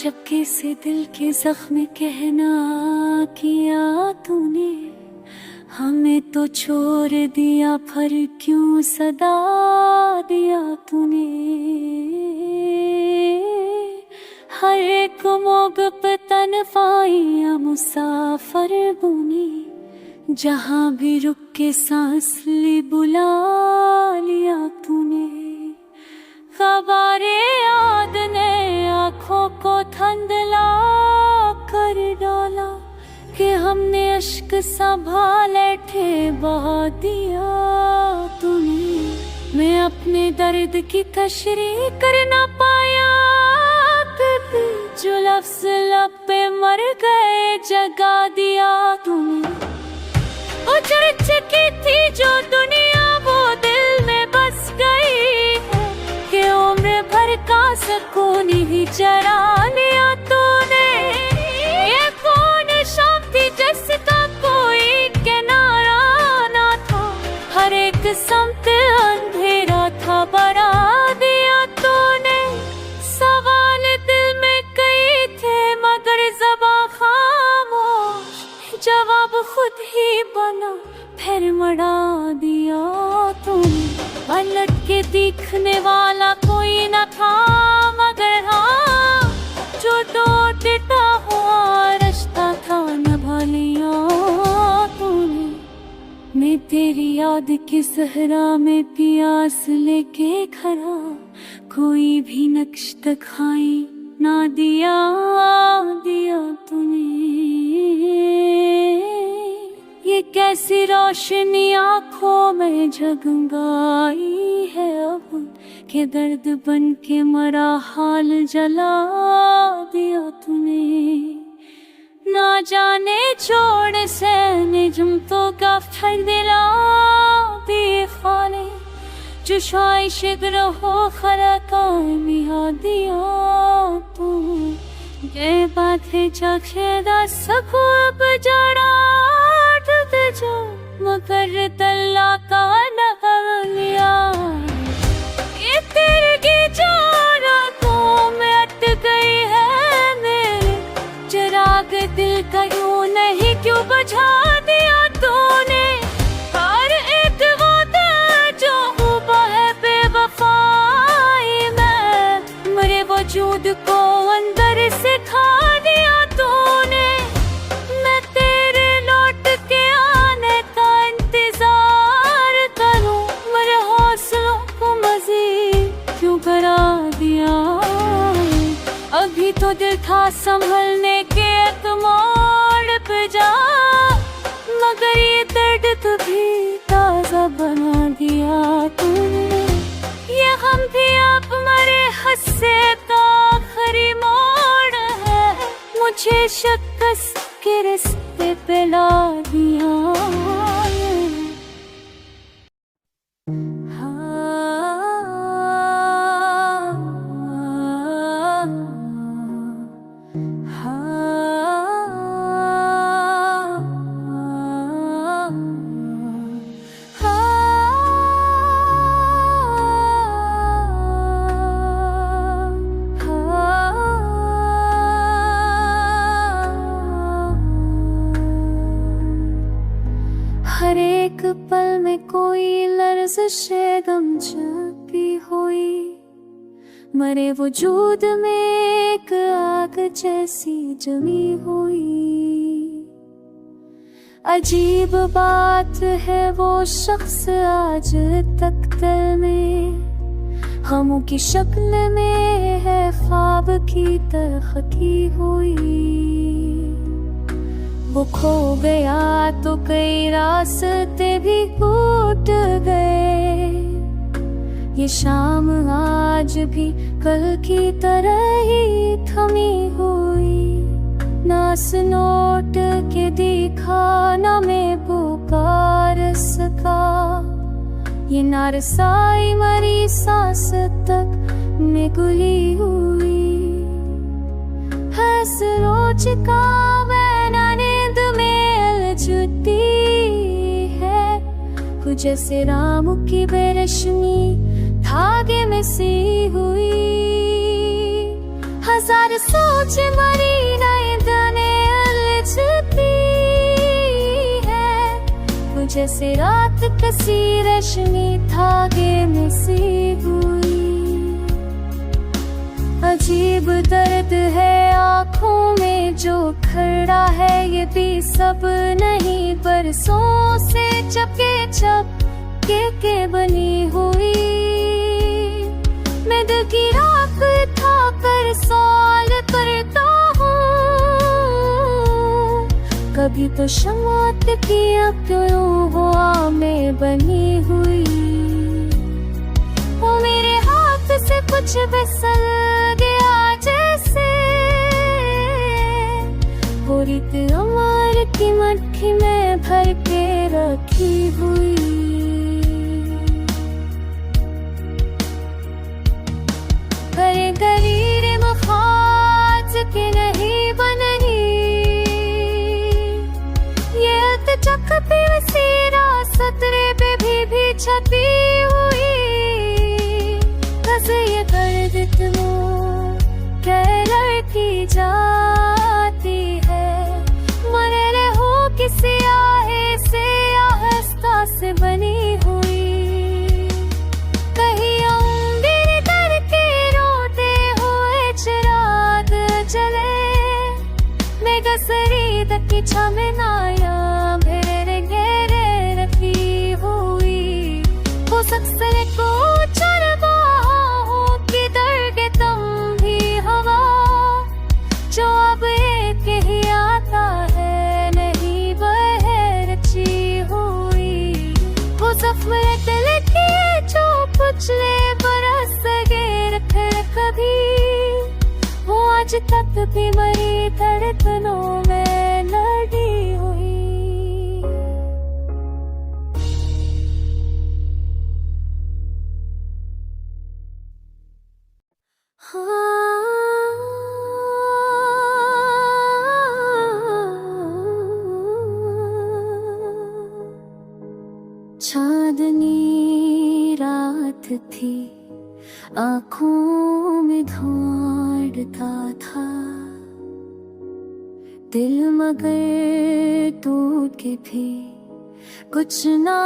चपके से दिल के जख्म कहना किया तूने, हमें तो छोड़ दिया पर क्यों सदा दिया तूने। हर एक मोग पे तन्हाइयां मुसाफिर बुनी, जहाँ भी रुक के सांस ली बुला लिया तूने। ख़बारे याद ने आँखों को धुंधला कर डाला कि हमने अश्क संभाले थे बहा दिया तूने। मैं अपने दर्द की तशरीह कर ना पाया कभी, जो लफ्ज़ लब पे मर गए जगा दिया तूने। उजड़ चुकी थी जो दुनिया वो दिल में बस गई है, कि उम्र भर का सुकून ही चरा लिया तूने। ये कौन शाम थी जिसका कोई किनारा ना था, हर एक समत अंधेरा था बरा दिया तूने। सवाल दिल में कई थे मगर ज़बां खामोश, जवाब खुद ही बना फिर मड़ा दिया तूने। पलट के दिखने वाला कोई न था मगर हाँ, जो टूटा हुआ रिश्ता था निभा लिया तूने। मैं तेरी याद की सहरा में प्यास लेके खड़ा, कोई भी नक्श दिखाई ना दिया तूने। ये कैसी रोशनी आँखों में जगमगाई है अब, के दर्द बन के मरा हाल जला दिया तूने। ना जाने छोड़ से निजम तो गफ्फर दिला भी खाने, जो शाय शिगर हो खरा का बिहा दिया तू। ये बात है चखेदा सको अब जड़ा जो मगर तल्ला का नहर लिया। ये तेरे की जारा तो में अट गई है मेरे, चिराग दिल का यूं नहीं क्यों बुझा दिया तूने। हर एक वादा जो हुआ है बेवफाई में, मेरे वजूद को अंदर से खा दिया तूने। मैं तेरे लौट के आने का इंतजार करूं, मेरे हौसलों को मज़ीद क्यों करा दिया। अभी तो दिल था संभलने के एक मोड़ पे जा, मगर ये दर्द कभी ताज़ा बना दिया तूने। ये हम भी अब मरे हंसे का आखिरी मोड़ है, मुझे शिकस्त के रिश्ते पे ला दिया। हर एक पल में कोई लर्ज़िशे गम छपी हुई, मरे वजूद में एक आग जैसी जमी हुई। अजीब बात है वो शख्स आज तक दिल में गमों की शक्ल में है, ख्वाब की तलखी हुई। वो खो गया तो कई रास्ते भी टूट गए, ये शाम आज भी कल की तरह ही थमी हुई। ना नोट के दिखा ना मैं पुकार सका, ये नारसाई मरी सांस तक में गुली हुई। हंस रोज का वैना नींद में छुट्टी है, कुछ जैसे राम की बेरश्मी धागे में सी हुई। हजार सोच मरी नए जाने उलझती है, जैसे रात कसी रश्मि धागे में सी हुई। अजीब दर्द है आँखों में जो खड़ा है, ये भी सब नहीं बरसों से चपके चपके के बनी हुई। मैं दिल की राख था कर सवाल करता हूँ, कभी तो शमात की अब क्यों हुआ में बनी हुई। वो मेरे हाथ से कुछ फिसल गया जैसे, वो रीत अमर की मटकी में भर के रखी हुई। करे गरीर मफाज के नहीं बननी, ये चकती वसीरा सतरे पे भी छपी हुई। कैसे ये दर्द तुम कैलर की जाती है, मरले हो किसी आहे से आहस्ता से बनी हुई। कहीं उंगली तर के रोते हुए चिराग जले, मैं गसरी दकी छमे नाया भेरे घेरे रखी हुई। हो सकते को चरवा हो कि दर्द तुम भी हवा, जो अब एक ही आता है नहीं वह रची हुई। वो सफर दिल की जो पिछले बरस गिर फिर कभी, वो आज तक भी मरी धड़कनों में लड़ी हुई। चांदनी रात थी, आँखों में ढूंढता था दिल, मगर टूट के भी कुछ ना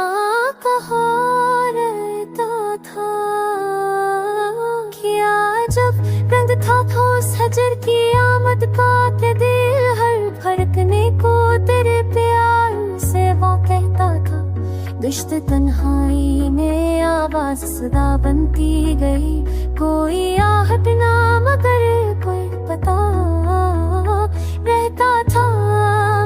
कहा रहता था। क्या जब रंग था ठोस हजर की आमद का, ते दिल हर फड़कने को तेरे प्यार से वो कहता था। दिश्त तन्हाई में आवाज सदा बनती गई, कोई आहट ना मगर कोई पता रहता था।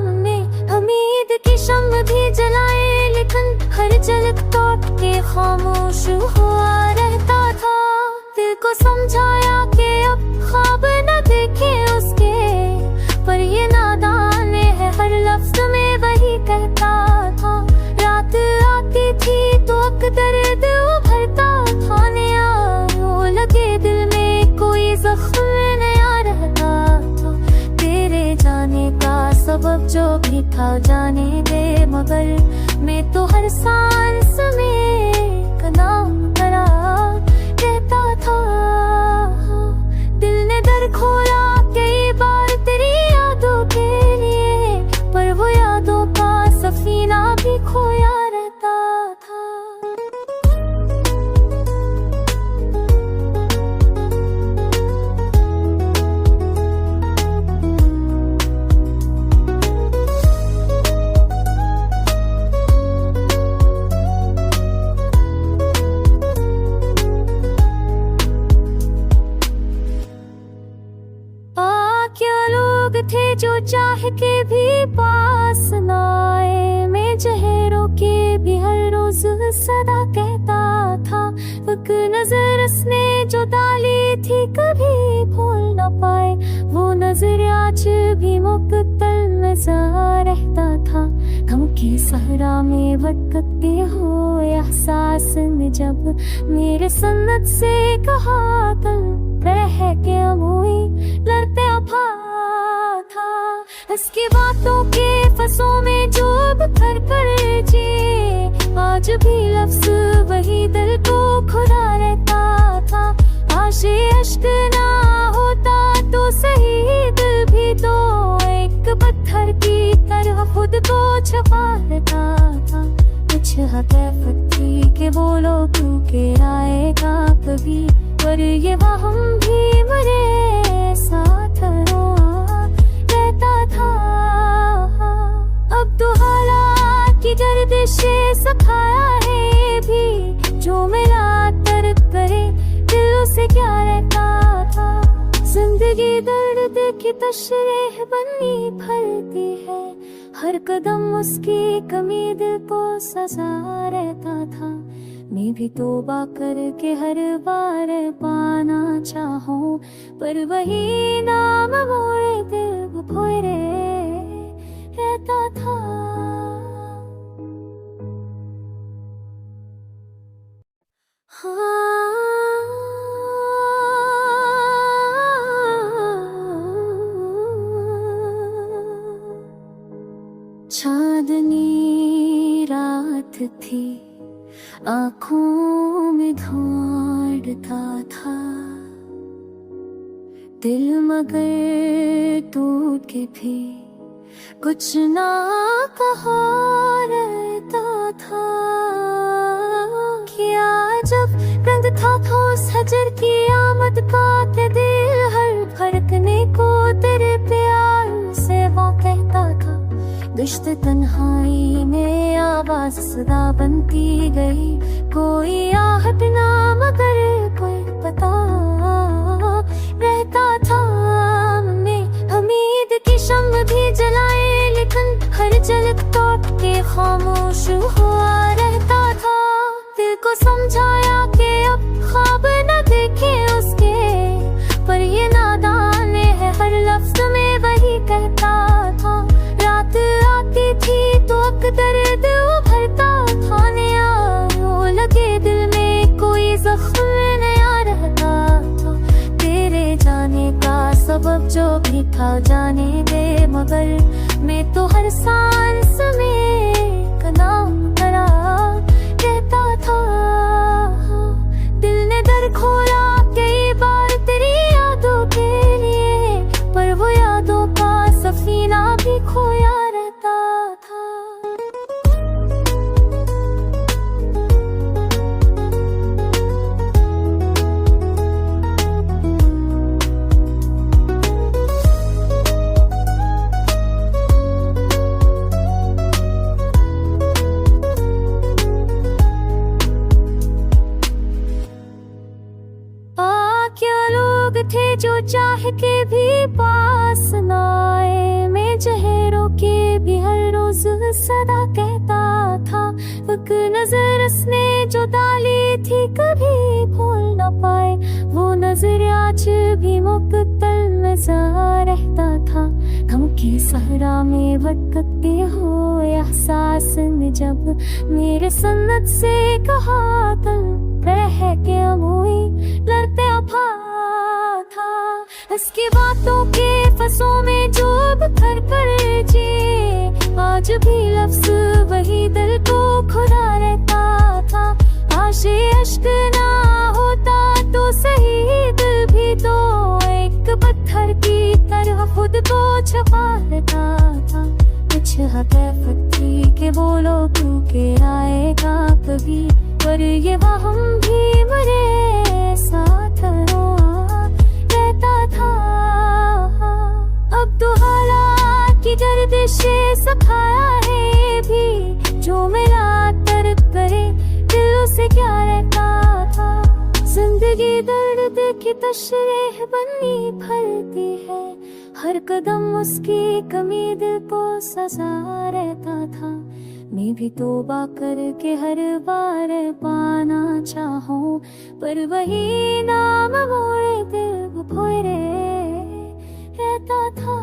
में हमीद की शम्म भी जलाए, लेकिन हर झलक टूट के खामोश हुआ रहता था। दिल को समझाया कि अब ख्वाब न देखे उसके, पर ये नादान है हर लफ्ज में वही कहता था। रात आती थी तो दर्द उभरता था नया, वो लगे दिल में कोई जख्म नया रहता था। तेरे जाने का सबब जो भी था जाने दे, मगर मैं तो हर सांस में कनाम करा रहता था। दिल ने दर खोला कई बार तेरी यादों के लिए, पर वो यादों का सफीना भी खोया रहता था। थे जो चाह के भी पास न आए, मैं जहरों के भी हर रोज सदा कहता था। एक नजर उसने जो डाली थी कभी भूल न पाए, वो नजर आज भी मुकद्दर नजर रहता था। गम की सहरा में भटकते हो एहसास में जब मेरे सन्नत से कहा तुम रह के अमोई लड़ते अफा था। इसकी बातों के फसों में जो बिखर कर जिए, आज भी लफ्ज वही दिल को खुदा रहता था। आशे अश्क ना होता तो पत्थर की तरह खुद को छुपाता था। कुछ हकीकत थी कि बोलो क्यों के आएगा कभी, पर ये वहम भी मेरे साथ रोआ रहता था। अब तो हालात की गर्दिश सखाया है भी, जो मेरा तर्क करे दिल से क्या रहता था। जिंदगी दर्द की तशरीह बनी फलती है, हर कदम उसकी कमी दिल को सजा रहता था। मैं भी तौबा करके हर बार पाना चाहूं, पर वही नाम मोड़े दिल भोरे रहता था। चांदनी रात थी, आँखों में धुआं उड़ता था, दिल मगर टूट के भी कुछ ना कहा रहता था। क्या जब रंग था उस हजर की आमद का, ते दिल हर फरकने को तेरे प्यार से वो कहता था। दुश्त तन्हाई में आवाज सदा बनती गई, कोई आहट ना मगर कोई पता रहता था। मैं उम्मीद की शम्म भी जलाए, लेकिन हर झलक टूट के खामोश हुआ रहता था। दिल को समझाया कि अब ख्वाब न देखे उसके, पर ये नादान है हर लफ्ज में वही कहता था। रात आती थी तो दर्द उभरता था नया, वो लगे दिल में कोई जख्म नया रहता था। तेरे जाने का सबब जो भी था जाने दे, मगर मैं तो हर सांस में कनाम करा रहता था। दिल ने दर खोला कई बार तेरी यादों के लिए, पर वो यादों का सफीना भी खोया रहता था। क्या लोग थे जो चाह के भी पास न आए, मैं जहरों के भी हर रोज सदा कहता था। एक नजर उसने जो डाली थी कभी भूल न पाए, वो नजर आज भी मुकद्दर नजर रहता था। गम की सहरा में भटकते हो एहसास ने जब मेरे सन्नत से कहा, तल रह के अमोई लड़ते अफा था। इसकी बातों के फसों में जो बखर कर जी, आज भी लफ्ज वही दिल को खुदा रहता था। आशे अश्क ना होता तो सही, दिल भी तो एक पत्थर की तरह खुद को छुपा लेता था। कुछ हकीकत थी कि बोलो क्यों के आएगा कभी, पर ये वहम भी मेरे साथ रोआ रहता था। अब तो हालात की गर्दिश सखाया है भी, जो मेरा तर्क करे दिल से क्या रहता था। जिंदगी दर्द की तशरीह बनी फलती है, हर कदम उसकी कमी दिल को सजा रहता था। मैं भी तौबा करके हर बार पाना चाहूं, पर वही नाम मोड़े दिल भोरे रहता था।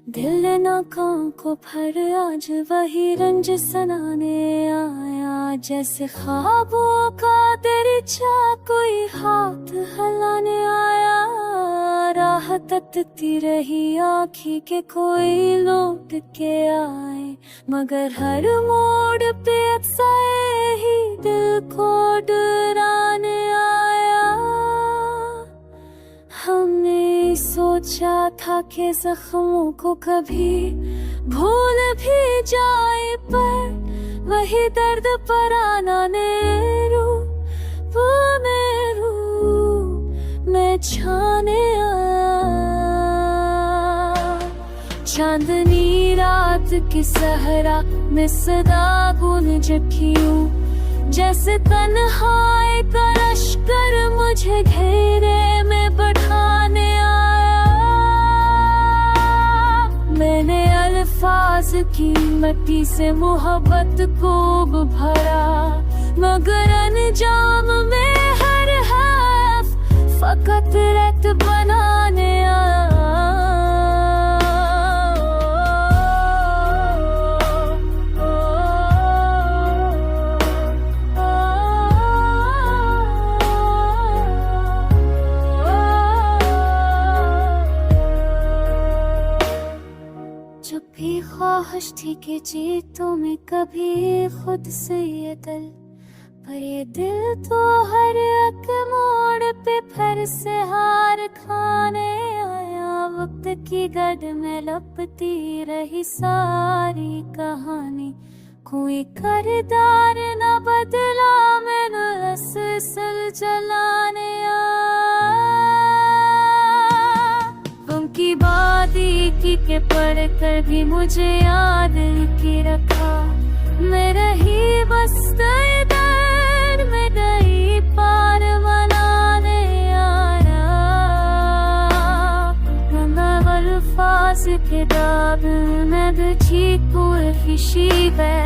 दिल न आँखों को भर आज वही रंज सनाने आया, जैसे ख्वाबों का दरिचा कोई हाथ हिलाने आया। राह तकती रही आँखी के कोई लौट के आए, मगर हर मोड़ पे अक्सर ही दिल को डराने आया। हमने सोचा था कि जख्मों को कभी भूल भी जाए, पर वही दर्द पर आना नेरू वो मेरू मैं छाने आया। चांदनी रात की सहरा में सदा गूंज क्यों, जैसे तन्हाई का लश्कर मुझे घेरे में बढ़ाने आया। मैंने अल्फाज की मट्टी से मोहब्बत को भरा, मगर अंजाम में हर हर्फ फकत रेत बनाने आया। जब भी ख्वाहिश थी कि जीतों में कभी खुद से ये दिल, पर ये दिल तो हर एक मोड़ पे फिर से हार खाने आया। वक्त की गड में लपटी रही सारी कहानी, कोई करदार न बदला मैंने असल चलाने आया। उनकी बाती की के पढ़ कर भी मुझे याद की रखा, मैं रही बस दर्द में गई पार बनाने आया। अल्फाज के दाग में गची कोई खुशी है,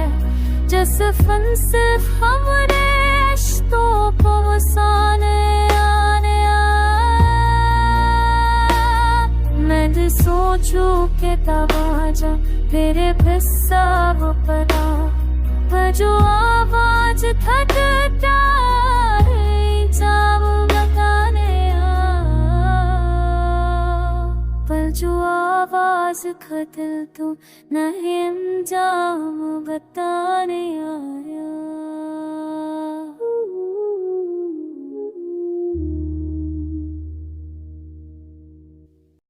जैसे फन सिर्फ हमने रिश्तों को वसाने आने आया। मैं सोचूं के तवाजा तेरे बिस्सा वो पड़ा, पर जो आवाज थकता है जाम बताने पर जो आवाज खतल तो नहीं जाम बताने आया।